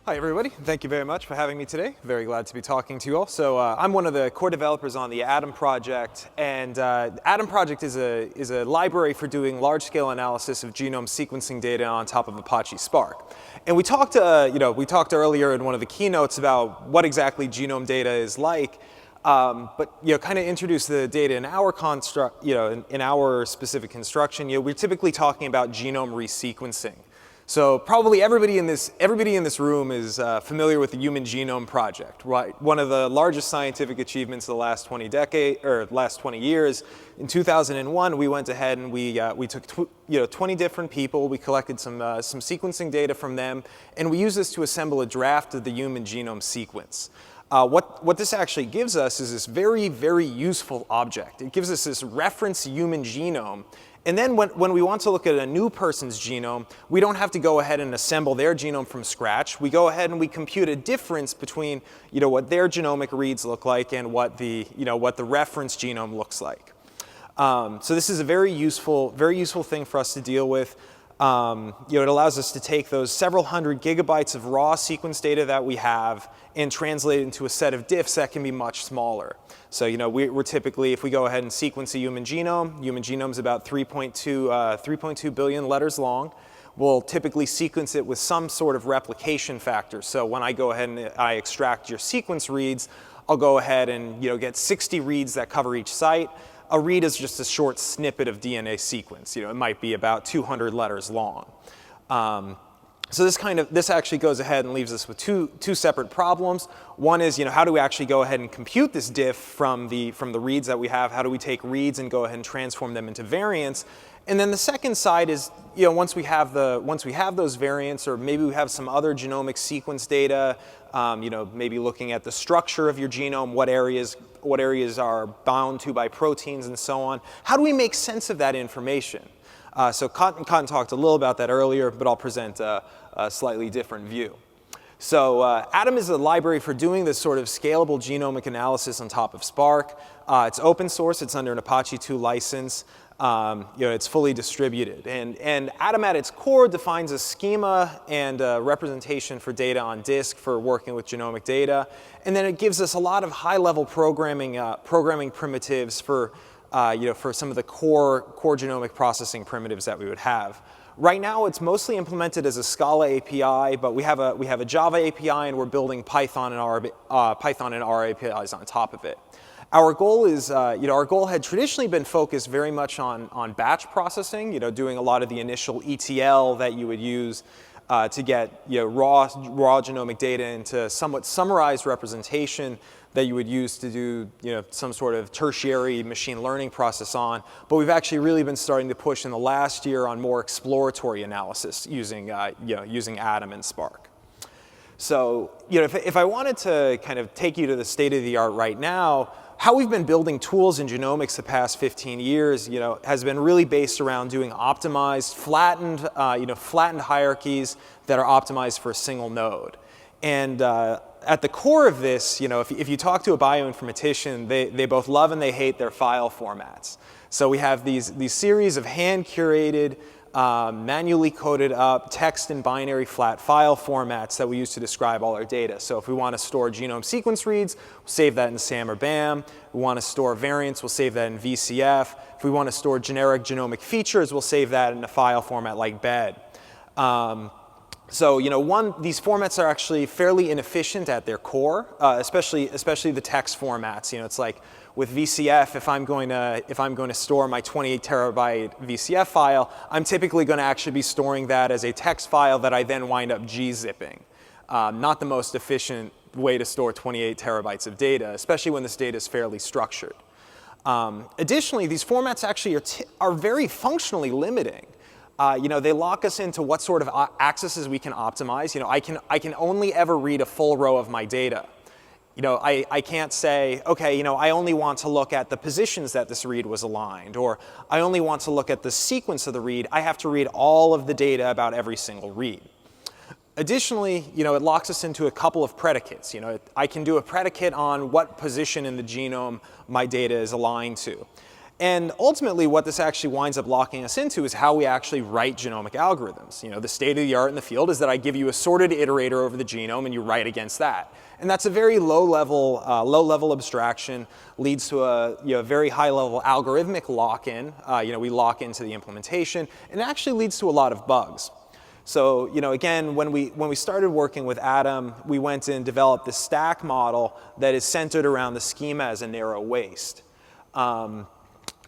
Hi everybody, thank you very much for having me today. Very glad to be talking to you all. So I'm one of the core developers on the Atom project, and Atom project is a library for doing large-scale analysis of genome sequencing data on top of Apache Spark. And we talked earlier in one of the keynotes about what exactly genome data is like, but kind of introduce the data in our construct, in our specific construction. We're typically talking about genome resequencing. So probably everybody in this room is familiar with the Human Genome Project, right? One of the largest scientific achievements of the last 20 years. In 2001, we went ahead and we took 20 different people. We collected some sequencing data from them, and we used this to assemble a draft of the human genome sequence. What this actually gives us is this very, very useful object. It gives us this reference human genome. And then when we want to look at a new person's genome, we don't have to go ahead and assemble their genome from scratch. We go ahead and we compute a difference between what their genomic reads look like and what the reference genome looks like. So this is a very useful thing for us to deal with. It allows us to take those several hundred gigabytes of raw sequence data that we have and translate it into a set of diffs that can be much smaller. So we're typically, if we go ahead and sequence a human genome is about 3.2 billion letters long. We'll typically sequence it with some sort of replication factor. So when I go ahead and I extract your sequence reads, I'll go ahead and get 60 reads that cover each site. A read is just a short snippet of DNA sequence. It might be about 200 letters long. So this actually goes ahead and leaves us with two separate problems. One is, how do we actually go ahead and compute this diff from the reads that we have? How do we take reads and go ahead and transform them into variants? And then the second side is, once we have those variants, or maybe we have some other genomic sequence data, maybe looking at the structure of your genome, what areas are bound to by proteins and so on. How do we make sense of that information? So Cotton talked a little about that earlier, but I'll present a slightly different view. So Atom is a library for doing this sort of scalable genomic analysis on top of Spark. It's open source. It's under an Apache 2 license. It's fully distributed. And Atom at its core defines a schema and a representation for data on disk for working with genomic data. And then it gives us a lot of high-level programming primitives for some of the core genomic processing primitives that we would have. Right now, it's mostly implemented as a Scala API, but we have a Java API, and we're building Python and R APIs on top of it. Our goal is, our goal had traditionally been focused very much on batch processing, doing a lot of the initial ETL that you would use to get raw genomic data into somewhat summarized representation that you would use to do some sort of tertiary machine learning process on. But we've actually really been starting to push in the last year on more exploratory analysis using Atom and Spark. So if I wanted to kind of take you to the state of the art right now, how we've been building tools in genomics the past 15 years, has been really based around doing optimized, flattened hierarchies that are optimized for a single node. And at the core of this, if you talk to a bioinformatician, they both love and they hate their file formats. So we have these series of hand-curated, manually coded up text and binary flat file formats that we use to describe all our data. So if we want to store genome sequence reads, we'll save that in SAM or BAM. We want to store variants, we'll save that in VCF. If we want to store generic genomic features, we'll save that in a file format like BED. So these formats are actually fairly inefficient at their core, especially the text formats. It's like with VCF, if I'm going to store my 28 terabyte VCF file, I'm typically going to actually be storing that as a text file that I then wind up gzipping. Not the most efficient way to store 28 terabytes of data, especially when this data is fairly structured. Additionally, these formats actually are very functionally limiting. They lock us into what sort of accesses we can optimize. I can only ever read a full row of my data. I can't say, okay, I only want to look at the positions that this read was aligned, or I only want to look at the sequence of the read. I have to read all of the data about every single read. Additionally, it locks us into a couple of predicates. I can do a predicate on what position in the genome my data is aligned to. And ultimately, what this actually winds up locking us into is how we actually write genomic algorithms. The state of the art in the field is that I give you a sorted iterator over the genome, and you write against that. And that's a very low-level abstraction, leads to a very high-level algorithmic lock-in. We lock into the implementation, and it actually leads to a lot of bugs. So, again, when we started working with Atom, we went and developed this stack model that is centered around the schema as a narrow waist.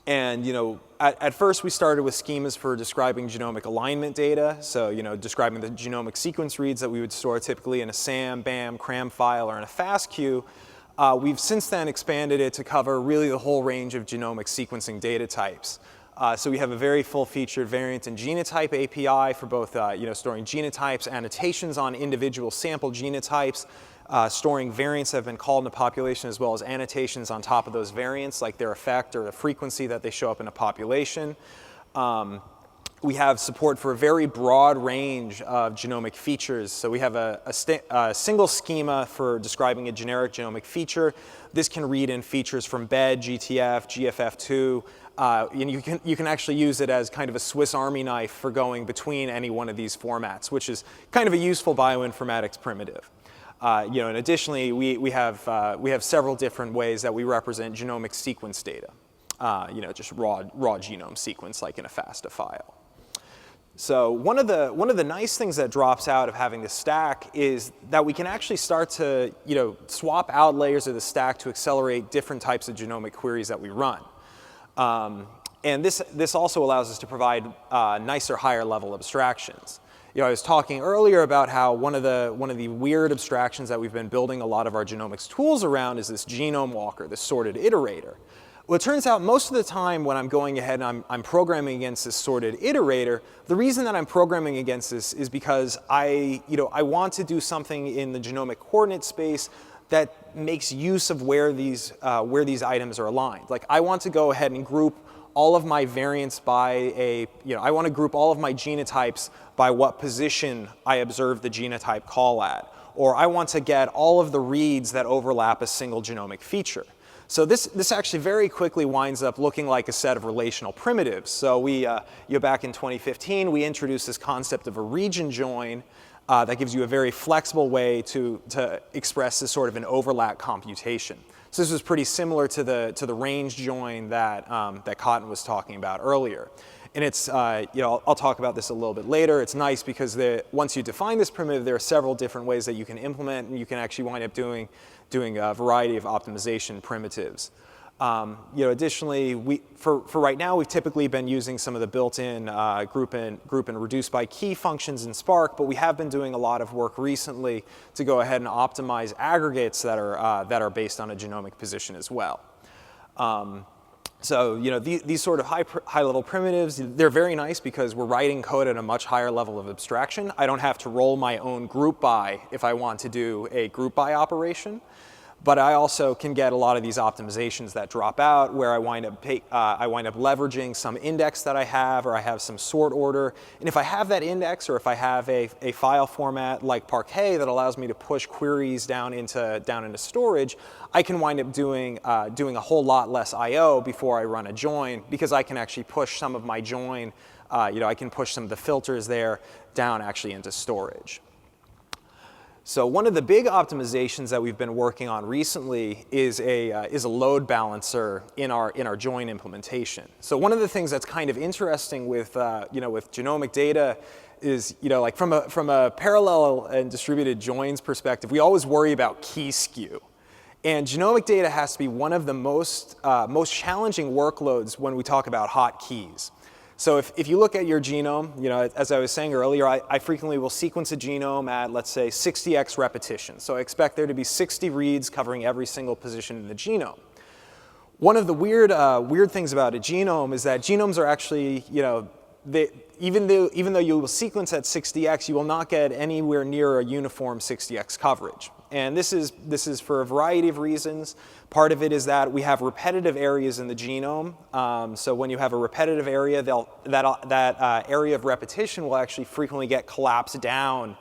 At first we started with schemas for describing genomic alignment data, so describing the genomic sequence reads that we would store typically in a SAM, BAM, CRAM file, or in a FASTQ. We've since then expanded it to cover really the whole range of genomic sequencing data types. So we have a very full-featured variant and genotype API for both storing genotypes, annotations on individual sample genotypes, storing variants that have been called in a population, as well as annotations on top of those variants, like their effect or the frequency that they show up in a population. We have support for a very broad range of genomic features. So we have a single schema for describing a generic genomic feature. This can read in features from BED, GTF, GFF2. And you can actually use it as kind of a Swiss Army knife for going between any one of these formats, which is kind of a useful bioinformatics primitive. And additionally, we have several different ways that we represent genomic sequence data. Just raw genome sequence, like in a FASTA file. So one of the nice things that drops out of having this stack is that we can actually start to swap out layers of the stack to accelerate different types of genomic queries that we run. And this also allows us to provide nicer, higher level abstractions. I was talking earlier about how one of the weird abstractions that we've been building a lot of our genomics tools around is this genome walker, this sorted iterator. Well, it turns out most of the time when I'm going ahead and I'm programming against this sorted iterator, the reason that I'm programming against this is because I want to do something in the genomic coordinate space that makes use of where these items are aligned. Like, I want to go ahead and group all of my variants by I want to group all of my genotypes by what position I observe the genotype call at. Or I want to get all of the reads that overlap a single genomic feature. So this actually very quickly winds up looking like a set of relational primitives. So back in 2015, we introduced this concept of a region join that gives you a very flexible way to express this sort of an overlap computation. So this was pretty similar to the range join that Cotton was talking about earlier. And it's, I'll talk about this a little bit later. It's nice because once you define this primitive, there are several different ways that you can implement, and you can actually wind up doing a variety of optimization primitives. Additionally, for right now, we've typically been using some of the built-in group and reduce by key functions in Spark, but we have been doing a lot of work recently to go ahead and optimize aggregates that are based on a genomic position as well. So these sort of high-level primitives, they're very nice because we're writing code at a much higher level of abstraction. I don't have to roll my own group by if I want to do a group by operation. But I also can get a lot of these optimizations that drop out where I wind up leveraging some index that I have, or I have some sort order. And if I have that index, or if I have a file format like Parquet that allows me to push queries down into storage, I can wind up doing a whole lot less I/O before I run a join, because I can actually push some of my join, I can push some of the filters there down actually into storage. So one of the big optimizations that we've been working on recently is a load balancer in our join implementation. So one of the things that's kind of interesting with with genomic data is like from a parallel and distributed joins perspective, we always worry about key skew. And genomic data has to be one of the most challenging workloads when we talk about hot keys. So if you look at your genome, as I was saying earlier, I frequently will sequence a genome at, let's say, 60x repetition. So I expect there to be 60 reads covering every single position in the genome. One of the weird things about a genome is that genomes are actually, even though you will sequence at 60x, you will not get anywhere near a uniform 60x coverage. And this is for a variety of reasons. Part of it is that we have repetitive areas in the genome. So when you have a repetitive area, that area of repetition will actually frequently get collapsed down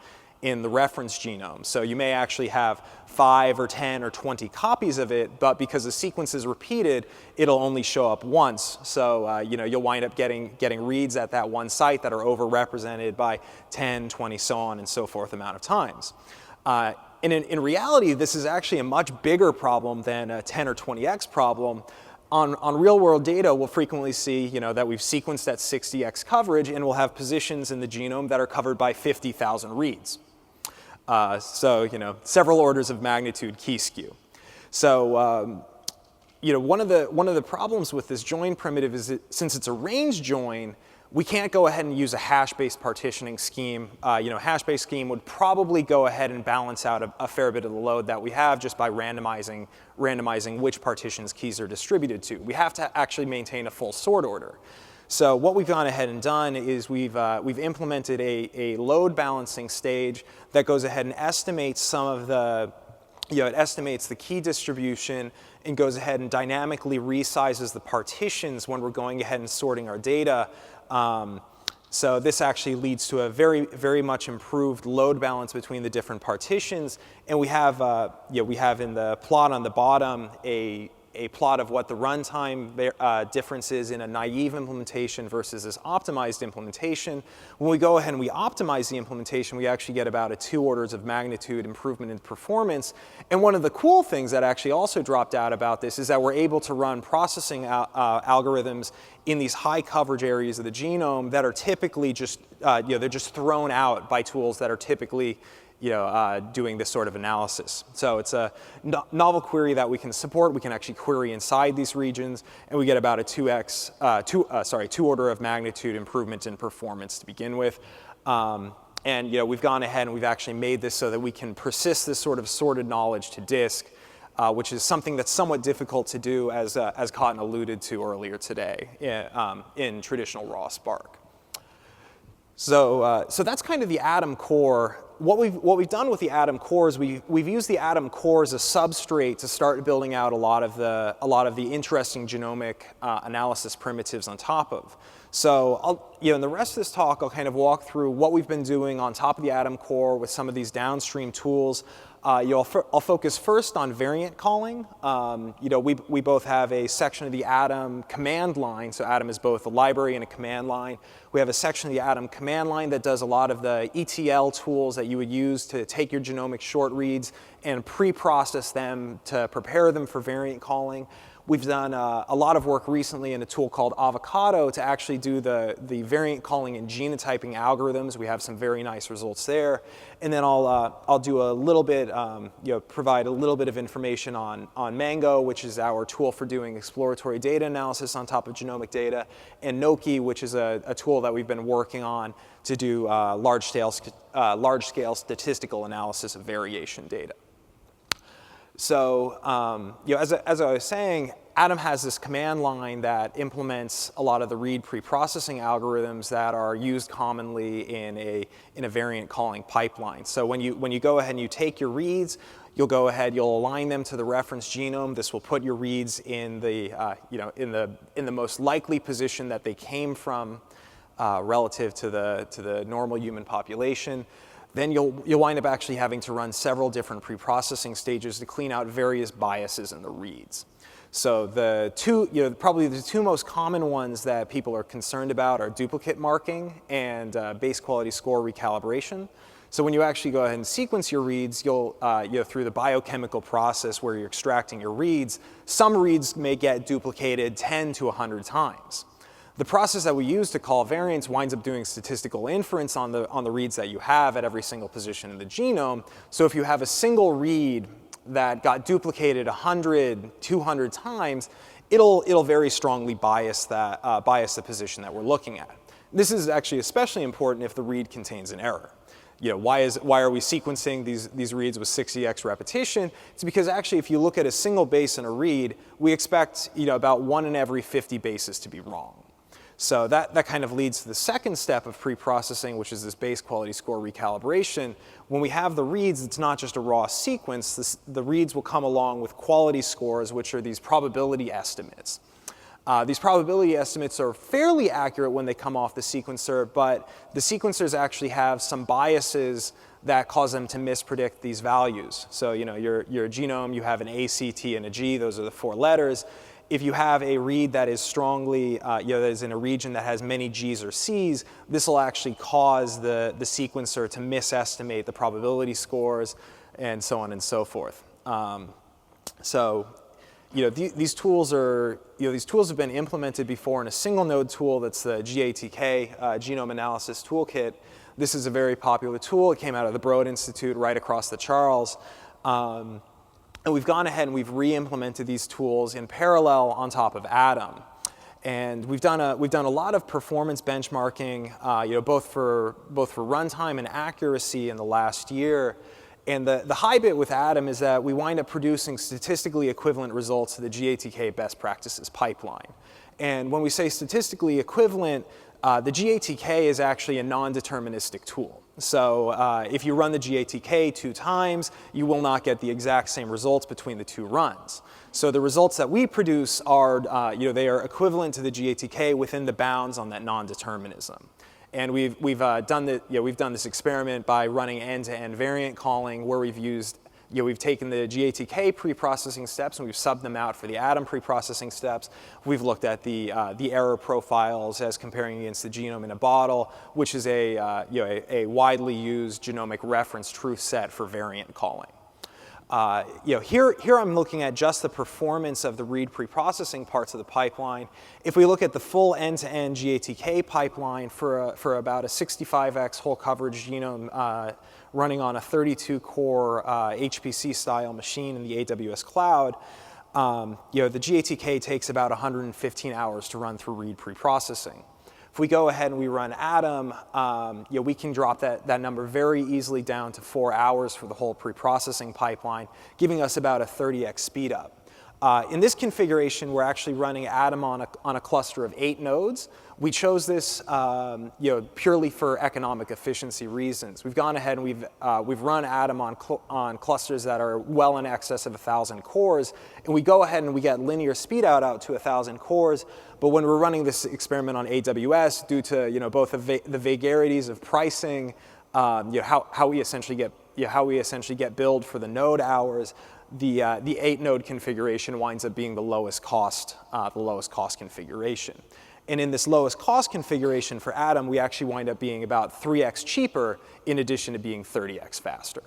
in the reference genome. So you may actually have 5 or 10 or 20 copies of it, but because the sequence is repeated, it'll only show up once. So you'll wind up getting reads at that one site that are overrepresented by 10, 20, so on and so forth amount of times. And in reality, this is actually a much bigger problem than a 10 or 20x problem. On real-world data, we'll frequently see that we've sequenced at 60x coverage, and we'll have positions in the genome that are covered by 50,000 reads. So several orders of magnitude key skew. So one of the problems with this join primitive is that since it's a range join, we can't go ahead and use a hash-based partitioning scheme. Hash-based scheme would probably go ahead and balance out a fair bit of the load that we have just by randomizing which partitions keys are distributed to. We have to actually maintain a full sort order. So what we've gone ahead and done is we've implemented a load balancing stage that goes ahead and estimates some of the, it estimates the key distribution and goes ahead and dynamically resizes the partitions when we're going ahead and sorting our data. So this actually leads to a very, very much improved load balance between the different partitions. And we have in the plot on the bottom a plot of what the runtime difference is in a naive implementation versus this optimized implementation. When we go ahead and we optimize the implementation, we actually get about a 2 orders of magnitude improvement in performance. And one of the cool things that actually also dropped out about this is that we're able to run processing algorithms in these high coverage areas of the genome that are typically just, they're just thrown out by tools that are typically doing this sort of analysis. So it's a novel query that we can support. We can actually query inside these regions, and we get about a 2 order of magnitude improvement in performance to begin with. And we've gone ahead and we've actually made this so that we can persist this sort of sorted knowledge to disk, which is something that's somewhat difficult to do, as Cotton alluded to earlier today, in traditional raw Spark. So that's kind of the Atom core. What we've done with the Atom core is we've used the Atom core as a substrate to start building out a lot of the interesting genomic analysis primitives on top of. So in the rest of this talk, I'll kind of walk through what we've been doing on top of the Atom core with some of these downstream tools. I'll focus first on variant calling. We both have a section of the Atom command line. So Atom is both a library and a command line. We have a section of the Atom command line that does a lot of the ETL tools that you would use to take your genomic short reads and pre-process them to prepare them for variant calling. We've done a lot of work recently in a tool called Avocado to actually do the variant calling and genotyping algorithms. We have some very nice results there. And then I'll do a little bit, provide a little bit of information on Mango, which is our tool for doing exploratory data analysis on top of genomic data, and Noki, which is a tool that we've been working on to do large-scale statistical analysis of variation data. So, as I was saying, Atom has this command line that implements a lot of the read pre-processing algorithms that are used commonly in a variant calling pipeline. So when you go ahead and you take your reads, you'll align them to the reference genome. This will put your reads in the most likely position that they came from relative to the normal human population. Then you'll wind up actually having to run several different pre-processing stages to clean out various biases in the reads. So probably the two most common ones that people are concerned about are duplicate marking and base quality score recalibration. So when you actually go ahead and sequence your reads, you'll through the biochemical process where you're extracting your reads, some reads may get duplicated 10 to 100 times. The process that we use to call variants winds up doing statistical inference on the reads that you have at every single position in the genome. So if you have a single read that got duplicated 100, 200 times, it'll very strongly bias the position that we're looking at. This is actually especially important if the read contains an error. Why are we sequencing these reads with 60x repetition? It's because actually if you look at a single base in a read, we expect about 1 in every 50 bases to be wrong. So that kind of leads to the second step of pre-processing, which is this base quality score recalibration. When we have the reads, it's not just a raw sequence. The reads will come along with quality scores, which are these probability estimates. These probability estimates are fairly accurate when they come off the sequencer, but the sequencers actually have some biases that cause them to mispredict these values. So your genome, you have an A, C, T, and a G. Those are the 4 letters. If you have a read that is strongly, that is in a region that has many G's or C's, this will actually cause the sequencer to misestimate the probability scores, and so on and so forth. These tools have been implemented before in a single node tool that's the GATK, Genome Analysis Toolkit. This is a very popular tool. It came out of the Broad Institute right across the Charles. And we've gone ahead and we've re-implemented these tools in parallel on top of Atom. And we've done a lot of performance benchmarking, both for runtime and accuracy in the last year. And the high bit with Atom is that we wind up producing statistically equivalent results to the GATK best practices pipeline. And when we say statistically equivalent, the GATK is actually a non-deterministic tool. So if you run the GATK 2 times, you will not get the exact same results between the 2 runs. So the results that we produce are, they are equivalent to the GATK within the bounds on that non-determinism. And we've done this experiment by running end-to-end variant calling, where we've taken the GATK pre-processing steps and we've subbed them out for the Atom pre-processing steps. We've looked at the error profiles as comparing against the genome in a bottle, which is a widely used genomic reference truth set for variant calling. Here I'm looking at just the performance of the read pre-processing parts of the pipeline. If we look at the full end-to-end GATK pipeline for about a 65x whole coverage genome running on a 32-core HPC-style machine in the AWS cloud, the GATK takes about 115 hours to run through read pre-processing. If we go ahead and we run Atom, we can drop that number very easily down to 4 hours for the whole pre-processing pipeline, giving us about a 30x speed up. In this configuration, we're actually running Atom on a cluster of 8 nodes. We chose this purely for economic efficiency reasons. We've gone ahead and we've run Atom on clusters that are well in excess of 1,000 cores, and we go ahead and we get linear speed out to 1,000 cores. But when we're running this experiment on AWS, due to both the vagaries of pricing, how we essentially get billed for the node hours, the 8-node configuration winds up being the lowest cost configuration. And in this lowest cost configuration for Atom, we actually wind up being about 3x cheaper in addition to being 30x faster.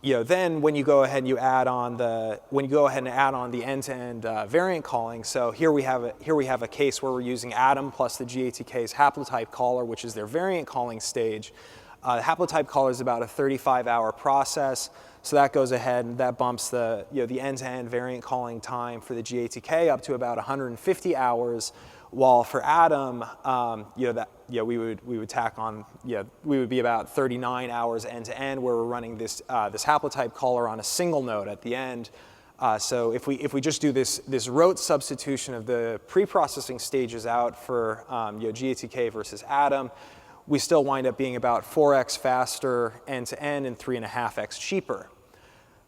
Then when you go ahead and add on the end-to-end variant calling, so here we have a case where we're using Atom plus the GATK's haplotype caller, which is their variant calling stage. The haplotype caller is about a 35-hour process. So that goes ahead and that bumps the end-to-end variant calling time for the GATK up to about 150 hours, while for Atom, we would tack on, we would be about 39 hours end-to-end, where we're running this haplotype caller on a single node at the end. So if we just do this rote substitution of the pre-processing stages out for GATK versus Atom, we still wind up being about 4x faster end-to-end and 3.5x cheaper.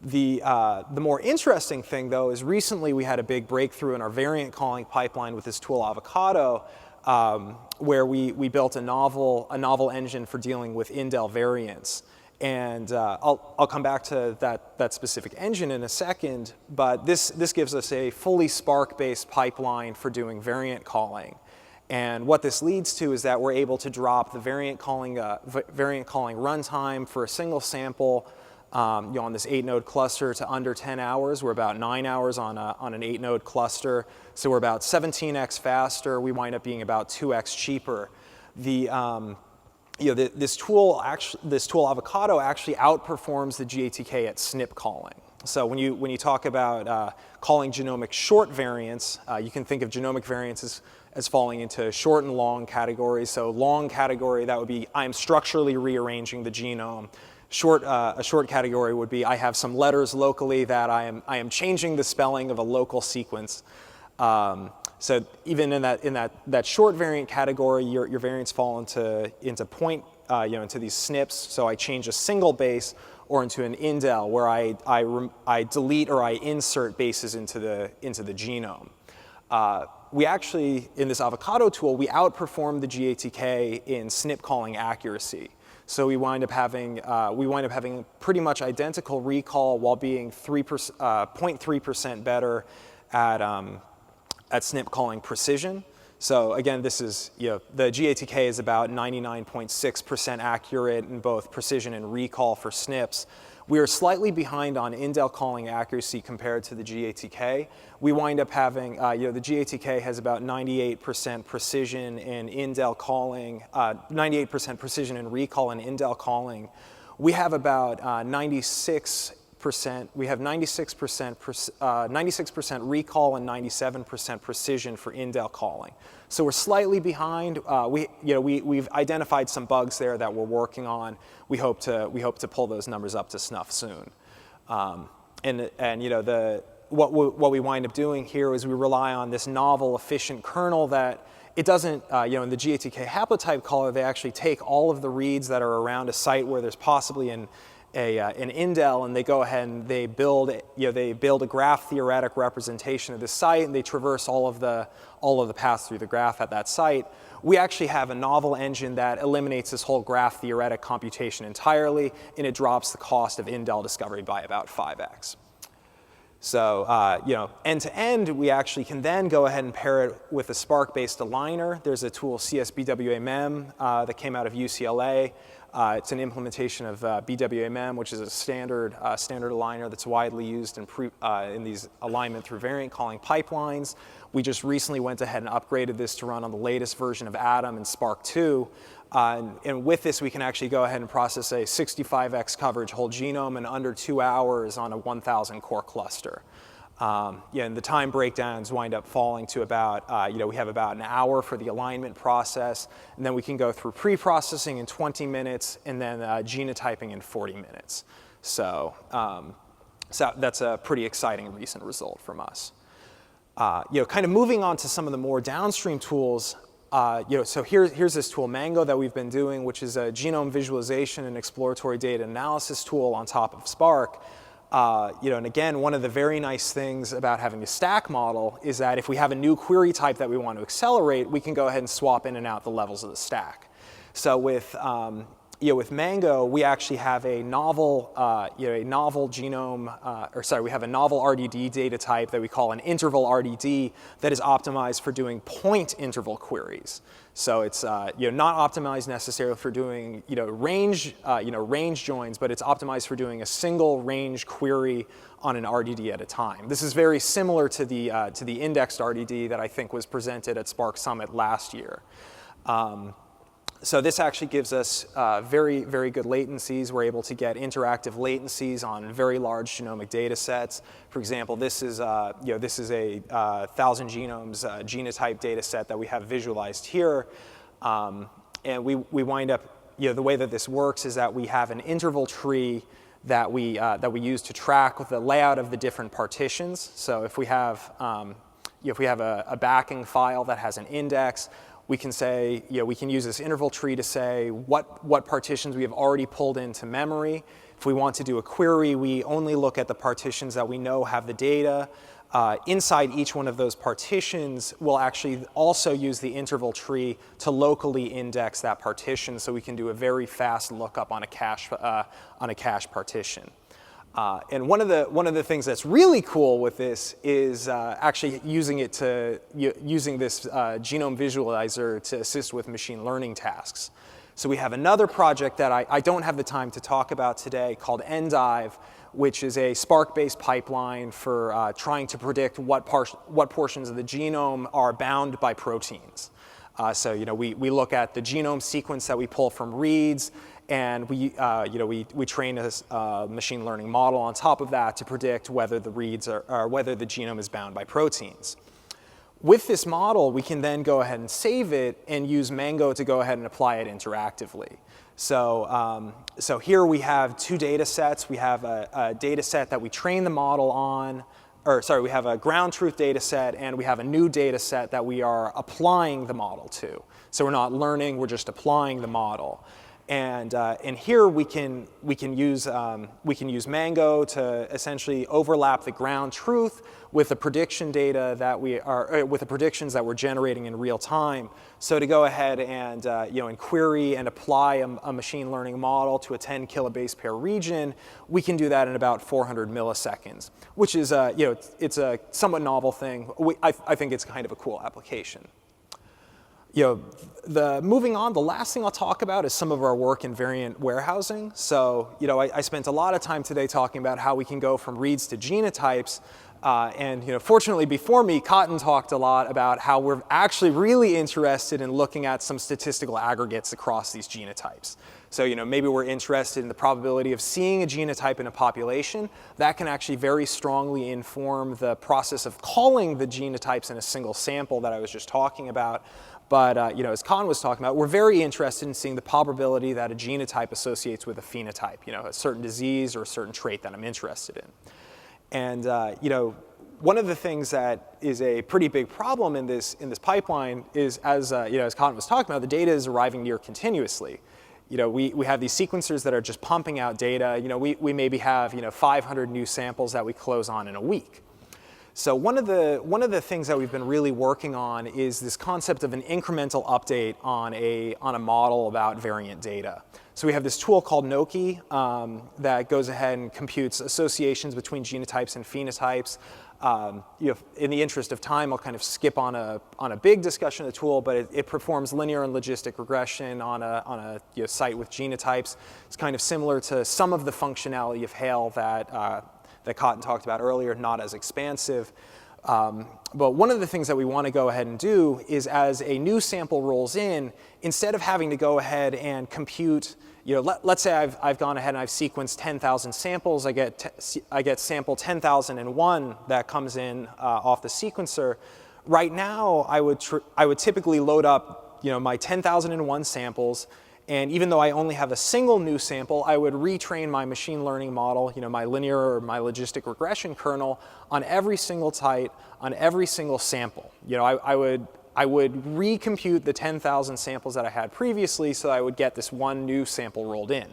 The more interesting thing, though, is recently we had a big breakthrough in our variant calling pipeline with this tool Avocado, where we built a novel engine for dealing with indel variants. And I'll come back to that specific engine in a second, but this gives us a fully Spark-based pipeline for doing variant calling. And what this leads to is that we're able to drop the variant calling runtime for a single sample on this 8-node cluster to under 10 hours. We're about 9 hours on an 8-node cluster. So we're about 17x faster. We wind up being about 2x cheaper. This tool Avocado actually outperforms the GATK at SNP calling. So when you talk about calling genomic short variants, you can think of genomic variants as falling into short and long categories. So long category, that would be I'm structurally rearranging the genome. A short category would be I have some letters locally that I am changing the spelling of a local sequence. So even in that short variant category, your variants fall into these SNPs. So I change a single base, or into an indel, where I delete or I insert bases into the genome. We actually, in this Avocado tool, we outperformed the GATK in SNP calling accuracy. So we wind up having pretty much identical recall while being 0.3% better at SNP calling precision. So again, this is, the GATK is about 99.6% accurate in both precision and recall for SNPs. We are slightly behind on indel calling accuracy compared to the GATK. We wind up having, the GATK has about 98% precision in indel calling, 98% precision in recall and indel calling. We have about 96% recall and 97% precision for indel calling. So we're slightly behind. We've identified some bugs there that we're working on. We hope to pull those numbers up to snuff soon. What we wind up doing here is we rely on this novel efficient kernel that it doesn't, in the GATK haplotype caller, they actually take all of the reads that are around a site where there's possibly an indel, and they go ahead and they build a graph theoretic representation of the site, and they traverse all of the paths through the graph at that site. We actually have a novel engine that eliminates this whole graph theoretic computation entirely, and it drops the cost of indel discovery by about 5x. So, end to end, we actually can then go ahead and pair it with a Spark-based aligner. There's a tool, CSBWMM, that came out of UCLA. It's an implementation of BWMM, which is a standard aligner that's widely used in these alignment through variant calling pipelines. We just recently went ahead and upgraded this to run on the latest version of Atom and Spark 2. And with this, we can actually go ahead and process a 65x coverage whole genome in under 2 hours on a 1,000 core cluster. And the time breakdowns wind up falling to about, we have about an hour for the alignment process, and then we can go through pre-processing in 20 minutes and then genotyping in 40 minutes. So, that's a pretty exciting recent result from us. Kind of moving on to some of the more downstream tools. So here's this tool, Mango, that we've been doing, which is a genome visualization and exploratory data analysis tool on top of Spark. And again, one of the very nice things about having a stack model is that if we have a new query type that we want to accelerate, we can go ahead and swap in and out the levels of the stack. So with Mango, we actually have a novel, genome, we have a novel RDD data type that we call an interval RDD that is optimized for doing point interval queries. So it's not optimized necessarily for doing range joins, but it's optimized for doing a single range query on an RDD at a time. This is very similar to the indexed RDD that I think was presented at Spark Summit last year. So this actually gives us very, very good latencies. We're able to get interactive latencies on very large genomic data sets. For example, this is a 1,000 genomes genotype data set that we have visualized here. And we wind up, the way that this works is that we have an interval tree that we use to track the layout of the different partitions. So if we have a backing file that has an index, we can say, we can use this interval tree to say what partitions we have already pulled into memory. If we want to do a query, we only look at the partitions that we know have the data. Inside each one of those partitions, we'll actually also use the interval tree to locally index that partition, so we can do a very fast lookup on a cache partition. And one of the things that's really cool with this is actually using this genome visualizer to assist with machine learning tasks. So we have another project that I don't have the time to talk about today called Endive, which is a Spark-based pipeline for trying to predict what portions of the genome are bound by proteins. So we look at the genome sequence that we pull from reads, and we train a machine learning model on top of that to predict whether the reads or whether the genome is bound by proteins. With this model, we can then go ahead and save it and use Mango to go ahead and apply it interactively. So, here we have two data sets. We have a data set that we train the model on, we have a ground truth data set, and we have a new data set that we are applying the model to. So we're not learning, we're just applying the model. And here we can use Mango to essentially overlap the ground truth with the prediction data that with the predictions that we're generating in real time. So to go ahead and and query and apply a machine learning model to a 10 kilobase pair region, we can do that in about 400 milliseconds, which is it's a somewhat novel thing. I think it's kind of a cool application. Moving on, the last thing I'll talk about is some of our work in variant warehousing. So, I spent a lot of time today talking about how we can go from reads to genotypes. And fortunately, before me, Cotton talked a lot about how we're actually really interested in looking at some statistical aggregates across these genotypes. So, maybe we're interested in the probability of seeing a genotype in a population. That can actually very strongly inform the process of calling the genotypes in a single sample that I was just talking about. But as Khan was talking about, we're very interested in seeing the probability that a genotype associates with a phenotype, a certain disease or a certain trait that I'm interested in. And one of the things that is a pretty big problem in this pipeline is, as Khan was talking about, the data is arriving near continuously. We have these sequencers that are just pumping out data. We maybe have 500 new samples that we close on in a week. So one of the things that we've been really working on is this concept of an incremental update on a model about variant data. So we have this tool called Noki that goes ahead and computes associations between genotypes and phenotypes. In the interest of time, I'll kind of skip on a big discussion of the tool, but it performs linear and logistic regression on a site with genotypes. It's kind of similar to some of the functionality of Hail that Cotton talked about earlier, not as expansive. But one of the things that we want to go ahead and do is, as a new sample rolls in, instead of having to go ahead and compute, let's say I've gone ahead and I've sequenced 10,000 samples, I get sample 10,001 that comes in off the sequencer. Right now, I would typically load up my 10,001 samples. And even though I only have a single new sample, I would retrain my machine learning model, my linear or my logistic regression kernel, on every single type, on every single sample. I would recompute the 10,000 samples that I had previously, so I would get this one new sample rolled in.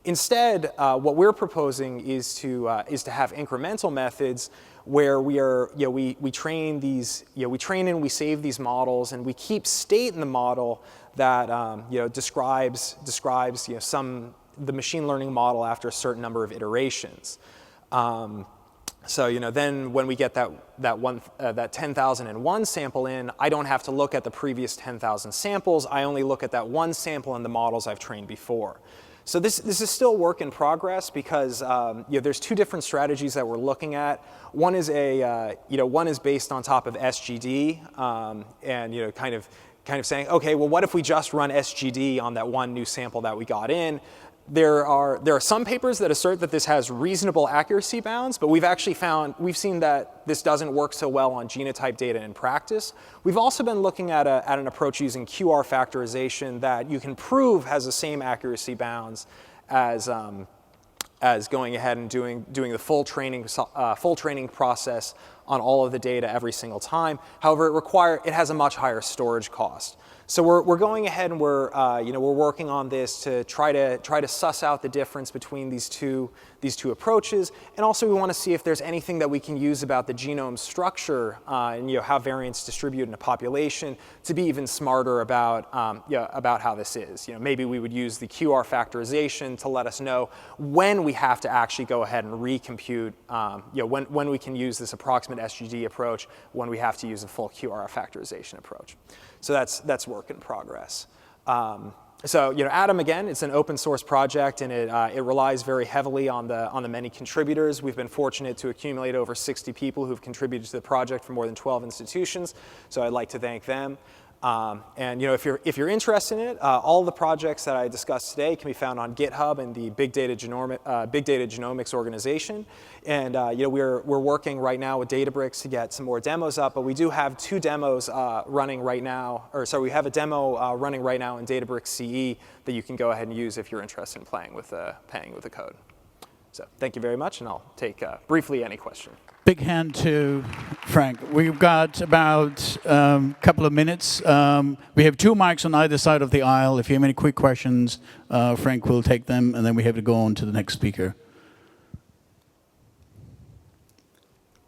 Instead, what we're proposing is to have incremental methods where we train these, we train and we save these models, and we keep state in the model that describes the machine learning model after a certain number of iterations. So then when we get that 10,001 sample in, I don't have to look at the previous 10,000 samples. I only look at that one sample in the models I've trained before. So this is still work in progress because there's two different strategies that we're looking at. One is one is based on top of SGD, and kind of saying, okay, well, what if we just run SGD on that one new sample that we got in? There are some papers that assert that this has reasonable accuracy bounds, but we've seen that this doesn't work so well on genotype data in practice. We've also been looking at an approach using QR factorization that you can prove has the same accuracy bounds as going ahead and doing the full training process on all of the data every single time. However, it has a much higher storage cost. So we're going ahead and we're working on this to try to suss out the difference between these two approaches, and also we want to see if there's anything that we can use about the genome structure and how variants distribute in a population to be even smarter about how this is. Maybe we would use the QR factorization to let us know when we have to actually go ahead and recompute. When we can use this approximate SGD approach, when we have to use a full QR factorization approach. So that's work in progress. So Atom, again, it's an open source project, and it relies very heavily on the many contributors. We've been fortunate to accumulate over 60 people who've contributed to the project from more than 12 institutions. So I'd like to thank them. And if you're interested in it, all the projects that I discussed today can be found on GitHub and the Big Data Genomics organization. And we're working right now with Databricks to get some more demos up, but we do have two demos running right now, we have a demo running right now in Databricks CE that you can go ahead and use if you're interested in playing with the code. So thank you very much, and I'll take briefly any question. Big hand to Frank. We've got about a couple of minutes. We have 2 mics on either side of the aisle. If you have any quick questions, Frank will take them, and then we have to go on to the next speaker.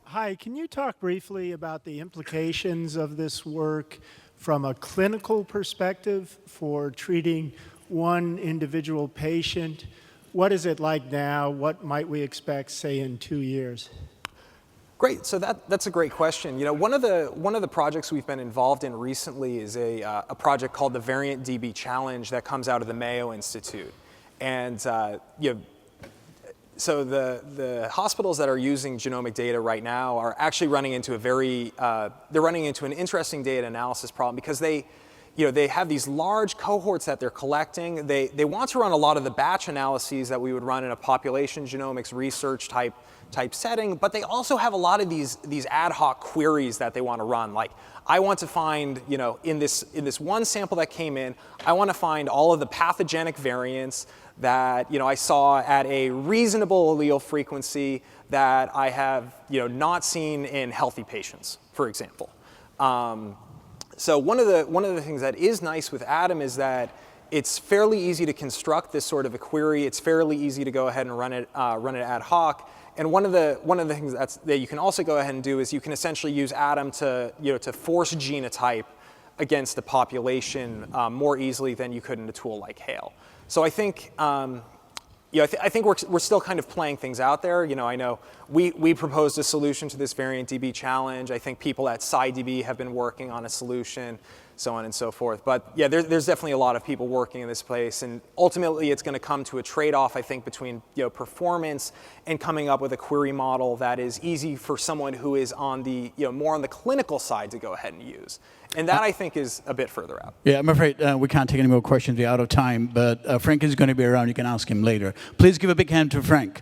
Hi, can you talk briefly about the implications of this work from a clinical perspective for treating one individual patient? What is it like now? What might we expect, say, in 2 years? Great. So that's a great question. You know, one of the projects we've been involved in recently is a project called the Variant DB Challenge that comes out of the Mayo Institute, and so the hospitals that are using genomic data right now are actually running into they're running into an interesting data analysis problem because they have these large cohorts that they're collecting. They want to run a lot of the batch analyses that we would run in a population genomics research type setting, but they also have a lot of these ad hoc queries that they want to run. Like, I want to find, in this one sample that came in, I want to find all of the pathogenic variants that I saw at a reasonable allele frequency that I have not seen in healthy patients, for example. So one of the things that is nice with Atom is that it's fairly easy to construct this sort of a query. It's fairly easy to go ahead and run it ad hoc. And one of the things that you can also go ahead and do is you can essentially use Atom to force genotype against the population more easily than you could in a tool like Hail. So I think I think we're still kind of playing things out there. I know we proposed a solution to this Variant DB challenge. I think people at SciDB have been working on a solution, so on and so forth. But yeah, there's definitely a lot of people working in this place, and ultimately it's going to come to a trade-off, I think, between performance and coming up with a query model that is easy for someone who is on the more on the clinical side to go ahead and use. And that, I think, is a bit further out. Yeah, I'm afraid we can't take any more questions. We're out of time. But Frank is going to be around. You can ask him later. Please give a big hand to Frank.